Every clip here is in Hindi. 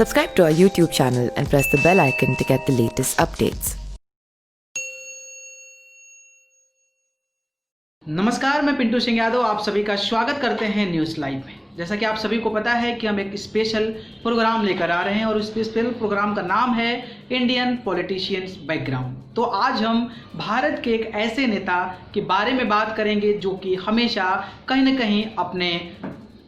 Subscribe to our YouTube channel and press the bell icon to get the latest updates. नमस्कार, मैं पिंटू सिंह यादव आप सभी का स्वागत करते हैं न्यूज़ लाइव में। जैसा कि आप सभी को पता है कि हम एक स्पेशल प्रोग्राम लेकर आ रहे हैं और उस स्पेशल प्रोग्राम का नाम है इंडियन पॉलिटिशियंस बैकग्राउंड। तो आज हम भारत के एक ऐसे नेता के बारे में बात करेंगे जो कि हमेशा कहीं न कहीं अपने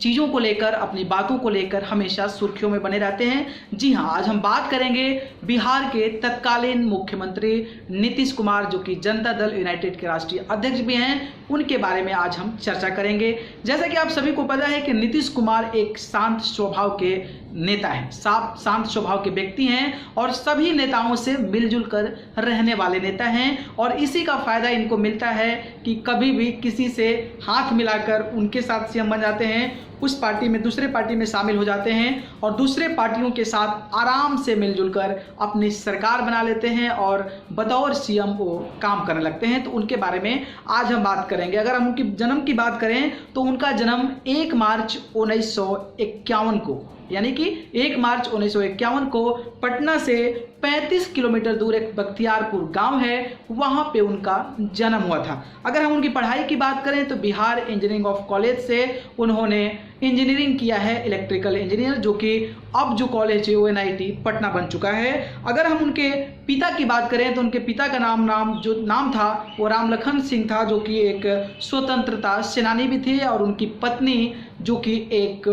चीज़ों को लेकर, अपनी बातों को लेकर हमेशा सुर्खियों में बने रहते हैं। जी हाँ, आज हम बात करेंगे बिहार के तत्कालीन मुख्यमंत्री नीतीश कुमार, जो कि जनता दल यूनाइटेड के राष्ट्रीय अध्यक्ष भी हैं। उनके बारे में आज हम चर्चा करेंगे। जैसा कि आप सभी को पता है कि नीतीश कुमार एक शांत स्वभाव के नेता हैं, शांत स्वभाव के व्यक्ति हैं और सभी नेताओं से मिलजुल कर रहने वाले नेता हैं। और इसी का फायदा इनको मिलता है कि कभी भी किसी से हाथ मिलाकर उनके साथ सीएम बन जाते हैं, उस पार्टी में दूसरे पार्टी में शामिल हो जाते हैं और दूसरे पार्टियों के साथ आराम से मिलजुल कर अपनी सरकार बना लेते हैं और बतौर सीएम वो काम करने लगते हैं। तो उनके बारे में आज हम बात करेंगे। अगर हम उनके जन्म की बात करें तो उनका जन्म 1 मार्च 1951 को, यानी कि 1 मार्च 1951 को पटना से 35 किलोमीटर दूर एक बख्तियारपुर गांव है, वहां पे उनका जन्म हुआ था। अगर हम उनकी पढ़ाई की बात करें तो बिहार इंजीनियरिंग ऑफ कॉलेज से उन्होंने इंजीनियरिंग किया है, इलेक्ट्रिकल इंजीनियर, जो कि अब जो कॉलेज है वो NIT पटना बन चुका है। अगर हम उनके पिता की बात करें तो उनके पिता का नाम था वो राम लखन सिंह था, जो कि एक स्वतंत्रता सेनानी भी थे, और उनकी पत्नी जो कि एक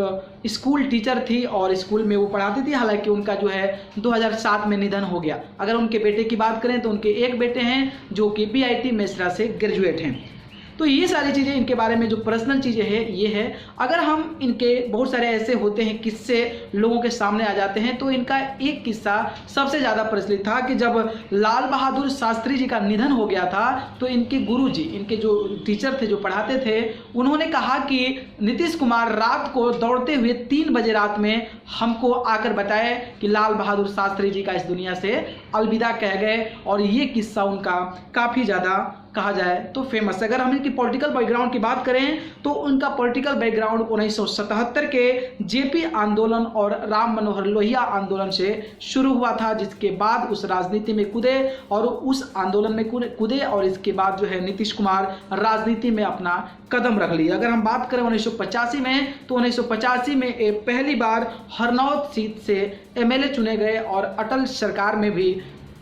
स्कूल टीचर थी और स्कूल में वो पढ़ाती थी। हालांकि उनका जो है 2007 में निधन हो गया। अगर उनके बेटे की बात करें तो उनके एक बेटे हैं जो कि BIT मेसरा से ग्रेजुएट हैं। तो ये सारी चीज़ें इनके बारे में जो पर्सनल चीज़ें हैं ये है। अगर हम इनके बहुत सारे ऐसे होते हैं किस्से लोगों के सामने आ जाते हैं, तो इनका एक किस्सा सबसे ज़्यादा प्रचलित था कि जब लाल बहादुर शास्त्री जी का निधन हो गया था तो इनके गुरुजी, इनके जो टीचर थे जो पढ़ाते थे, उन्होंने कहा कि नीतीश कुमार रात को दौड़ते हुए 3 बजे रात में हमको आकर बताए कि लाल बहादुर शास्त्री जी का इस दुनिया से अलविदा कह गए। और ये किस्सा उनका काफ़ी ज़्यादा कहा जाए तो फेमस। अगर हम इनकी पॉलिटिकल बैकग्राउंड की बात करें तो उनका पॉलिटिकल बैकग्राउंड 1977 के JP आंदोलन और राम मनोहर लोहिया आंदोलन से शुरू हुआ था, जिसके बाद उस राजनीति में कूदे और उस आंदोलन में कूदे और इसके बाद जो है नीतीश कुमार राजनीति में अपना कदम रख लिया। अगर हम बात करें 1985 में तो 1985 में पहली बार हरनौत सीट से MLA चुने गए और अटल सरकार में भी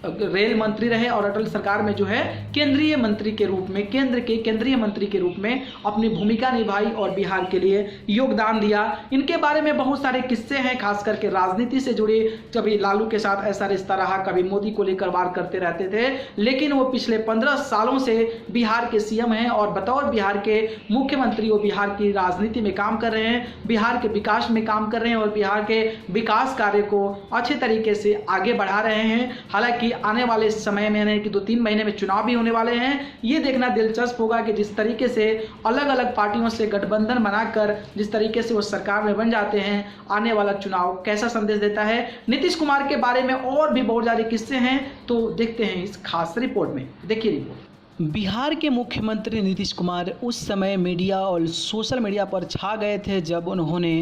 रेल मंत्री रहे और अटल सरकार में जो है केंद्रीय मंत्री के रूप में, केंद्र के केंद्रीय मंत्री के रूप में अपनी भूमिका निभाई और बिहार के लिए योगदान दिया। इनके बारे में बहुत सारे किस्से हैं, खास करके राजनीति से जुड़े। कभी लालू के साथ ऐसा रिश्ता रहा, कभी मोदी को लेकर वार करते रहते थे, लेकिन वो पिछले 15 सालों से बिहार के CM हैं और बतौर बिहार के मुख्यमंत्री वो बिहार की राजनीति में काम कर रहे हैं, बिहार के विकास में काम कर रहे हैं और बिहार के विकास कार्य को अच्छे तरीके से आगे बढ़ा रहे हैं। हालांकि आने वाले समय में, यानी कि 2-3 महीने में चुनाव भी होने वाले हैं। ये देखना दिलचस्प होगा कि जिस तरीके से अलग अलग पार्टियों से गठबंधन बनाकर जिस तरीके से वो सरकार में बन जाते हैं, आने वाला चुनाव कैसा संदेश देता है। नीतीश कुमार के बारे में और भी बहुत सारे किस्से हैं, तो देखते हैं इस खास रिपोर्ट में। देखिए रिपोर्ट। बिहार के मुख्यमंत्री नीतीश कुमार उस समय मीडिया और सोशल मीडिया पर छा गए थे जब उन्होंने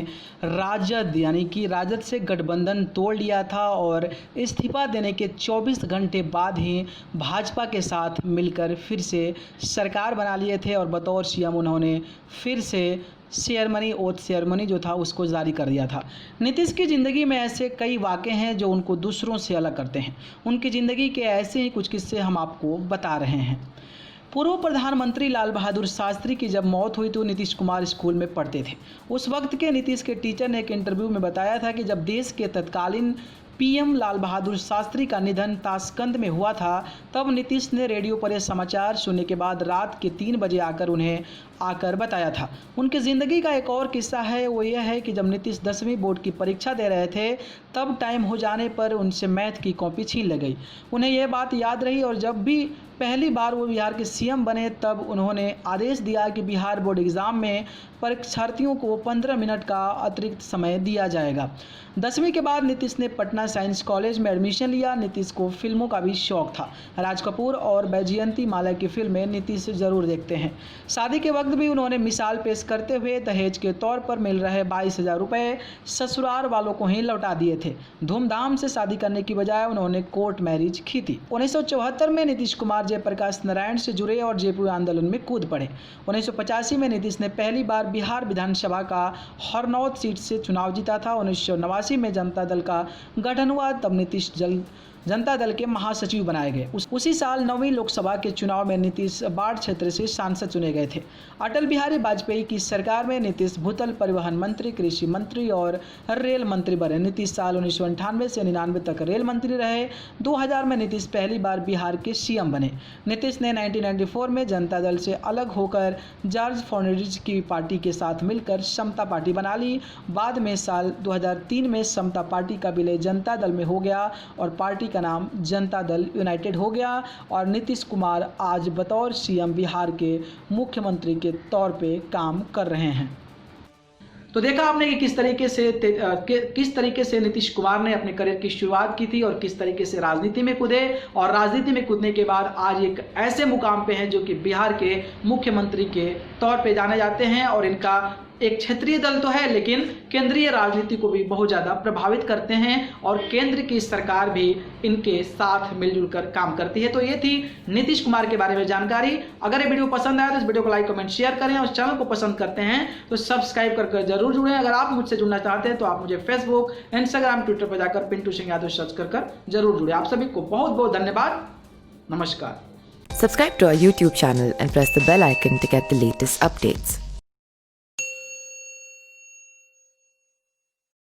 राजद, यानी कि राजद से गठबंधन तोड़ लिया था और इस्तीफा देने के 24 घंटे बाद ही भाजपा के साथ मिलकर फिर से सरकार बना लिए थे और बतौर CM उन्होंने फिर से ओथ सेरेमनी जो था उसको जारी कर दिया था। नीतीश की ज़िंदगी में ऐसे कई वाक़े हैं जो उनको दूसरों से अलग करते हैं। उनकी ज़िंदगी के ऐसे ही कुछ किस्से हम आपको बता रहे हैं। पूर्व प्रधानमंत्री लाल बहादुर शास्त्री की जब मौत हुई तो नीतीश कुमार स्कूल में पढ़ते थे। उस वक्त के नीतीश के टीचर ने एक इंटरव्यू में बताया था कि जब देश के तत्कालीन PM लाल बहादुर शास्त्री का निधन ताशकंद में हुआ था, तब नीतीश ने रेडियो पर यह समाचार सुनने के बाद रात के 3 बजे आकर बताया था। उनकी ज़िंदगी का एक और किस्सा है, वो यह है कि जब नीतीश 10वीं बोर्ड की परीक्षा दे रहे थे तब टाइम हो जाने पर उनसे मैथ की कॉपी छीन ली गई। उन्हें यह बात याद रही और जब भी पहली बार वो बिहार के CM बने तब उन्होंने आदेश दिया कि बिहार बोर्ड एग्ज़ाम में परीक्षार्थियों को 15 मिनट का अतिरिक्त समय दिया जाएगा। 10वीं के बाद नीतीश ने पटना साइंस कॉलेज में एडमिशन लिया। नीतीश को फिल्मों का भी शौक था। राज कपूर और बैजयंती माला की फिल्में नीतीश ज़रूर देखते हैं। शादी के वक्त वक्त भी उन्होंने मिसाल पेश करते हुए दहेज के तौर पर मिल रहे 22,000 रुपये ससुराल वालों को ही लौटा दिए थे। धूमधाम से शादी करने की बजाय उन्होंने कोर्ट मैरिज की थी। 1974 में नीतीश कुमार जयप्रकाश नारायण से जुड़े और जयपुर आंदोलन में कूद पड़े। 1985 में नीतीश ने पहली बार बिहार विधानसभा का हरनौत सीट से चुनाव जीता था। 1989 में जनता दल का गठन हुआ, तब नीतीश जनता दल के महासचिव बनाए गए। उसी साल 9वीं लोकसभा के चुनाव में नीतीश बाढ़ क्षेत्र से सांसद चुने गए थे। अटल बिहारी वाजपेयी की सरकार में नीतीश भूतल परिवहन मंत्री, कृषि मंत्री और रेल मंत्री बने। नीतीश साल 1998 से 99 तक रेल मंत्री रहे। 2000 में नीतीश पहली बार बिहार के सीएम बने। नीतीश ने 1994 में जनता दल से अलग होकर जॉर्ज फर्नांडिस की पार्टी के साथ मिलकर समता पार्टी बना ली। बाद में साल 2003 में समता पार्टी का विलय जनता दल में हो गया और पार्टी का नाम जनता दल यूनाइटेड हो गया और नीतीश कुमार आज बतौर सीएम बिहार के मुख्यमंत्री के तौर पे काम कर रहे हैं। तो देखा आपने कि किस तरीके से नीतीश कुमार ने अपने करियर की शुरुआत की थी और किस तरीके से राजनीति में कूदे और राजनीति में कूदने के बाद आज एक ऐसे मुकाम पे हैं जो कि बिहार के मुख्यमंत्री के तौर पे जाने जाते हैं। और इनका एक क्षेत्रीय दल तो है लेकिन केंद्रीय राजनीति को भी बहुत ज़्यादा प्रभावित करते हैं और केंद्र की सरकार भी इनके साथ मिलजुल कर काम करती है। तो ये थी नीतीश कुमार के बारे में जानकारी। अगर ये वीडियो पसंद आया तो इस वीडियो को लाइक कमेंट शेयर करें और चैनल को पसंद करते हैं तो सब्सक्राइब कर जरूर जुड़ें। अगर आप मुझसे जुड़ना चाहते हैं तो आप मुझे फेसबुक, इंस्टाग्राम, ट्विटर पर जाकर पिंटू सिंह यादव सर्च कर जरूर जुड़े। आप सभी को बहुत बहुत धन्यवाद। नमस्कार। Subscribe to our YouTube channel and press the bell icon to get the latest updates.